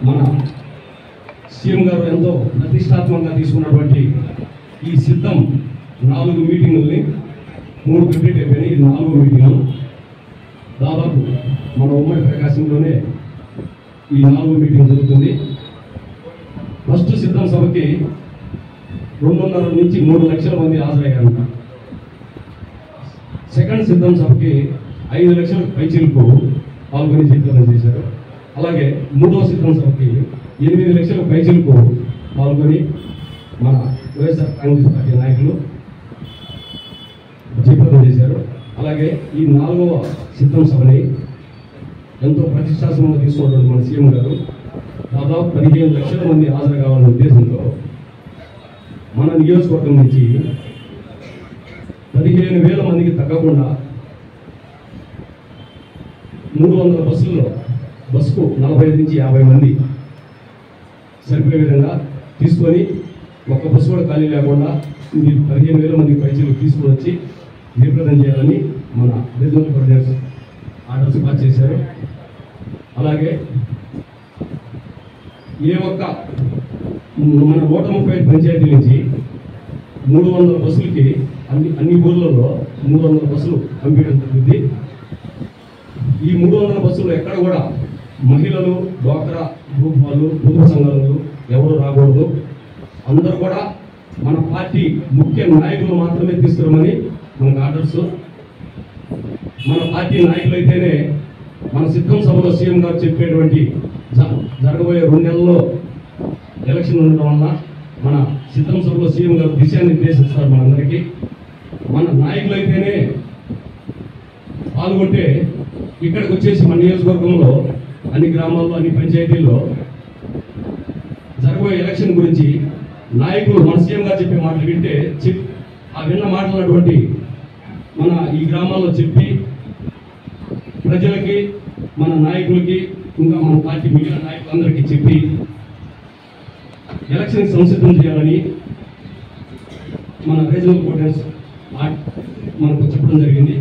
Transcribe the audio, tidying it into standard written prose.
మన సీఎం గారు ఎంతో ప్రతిష్టాత్మకంగా తీసుకున్నటువంటి ఈ సిద్ధం 4 మీటింగుల్ని 3 కంప్లీట్ అయిపోయినాయి. ఇది 4వ మీటింగు. దాదాపు మన ఉమ్మడి ప్రకాశంలోనే ఈ 4వ మీటింగ్ జరుగుతుంది. ఫస్ట్ సిద్ధం సభకి 2.5 నుంచి 3 లక్షల మంది హాజరయ్యారు. సెకండ్ సిద్ధం సభకి 5 లక్షల పైచిలకు పాల్గొని జీవితం చేశారు. అలాగే 3వ సిద్ధం సభకి 8 లక్షల పైచిలకు పాల్గొని మన వైఎస్ఆర్ కాంగ్రెస్ పార్టీ నాయకులు జీవితం చేశారు. అలాగే ఈ 4వ సిద్ధం సభని ఎంతో ప్రతిష్టాత్మకంగా తీసుకున్నటువంటి మన సీఎం గారు దాదాపు 15 లక్షల మంది హాజరు కావాలనే ఉద్దేశంతో మన నియోజకవర్గం నుంచి 15,000 మందికి తగ్గకుండా 300 బస్సుల్లో బస్సుకు 45 నుంచి 50 మంది సరిపోయే విధంగా తీసుకొని ఒక్క బస్సు కూడా ఖాళీ లేకుండా 15,000 మంది పైచీలు తీసుకుని వచ్చి నిర్ప్రదం చేయాలని మన రీజనల్ కోఆర్డినేటర్స్ ఆర్డర్స్ పాస్ చేశారు. అలాగే ఏ ఒక్క మన 135 పంచాయతీ నుంచి 300 బస్సులకి అన్ని ఊర్లలో 300 బస్సులు పంపించడం జరుగుతుంది. ఈ 300 బస్సులు ఎక్కడ కూడా మహిళలు, డ్వాక్రా గ్రూప్ వాళ్ళు, పొదుపు సంఘాలు ఎవరు రాకూడదు. అందరూ కూడా మన పార్టీ ముఖ్య నాయకులు మాత్రమే తీసుకురమని మనకు ఆర్డర్స్. మన పార్టీ నాయకులు అయితేనే మన సిద్ధం సభలో సీఎం గారు చెప్పేటువంటి జరగబోయే 2 నెలల్లో ఎలక్షన్ ఉండడం వల్ల మన సిద్ధం సభలో సీఎం గారు దిశానిర్దేశిస్తారు మనందరికీ. మన నాయకులు అయితేనే పాల్గొంటే ఇక్కడికి వచ్చేసి మన నియోజకవర్గంలో అన్ని గ్రామాల్లో అన్ని పంచాయతీల్లో జరగబోయే ఎలక్షన్ గురించి నాయకులు మన సీఎం గారు చెప్పే మాటలు వింటే ఆ విన్న మాటలటువంటి మన ఈ గ్రామాల్లో చెప్పి ప్రజలకి, మన నాయకులకి, ఇంకా మన పార్టీ మిగిలిన నాయకులందరికీ చెప్పి ఎలక్షన్ సంసిద్ధం చేయాలని మన రీజనల్ కోఆర్డినేటర్స్ మనకు చెప్పడం జరిగింది.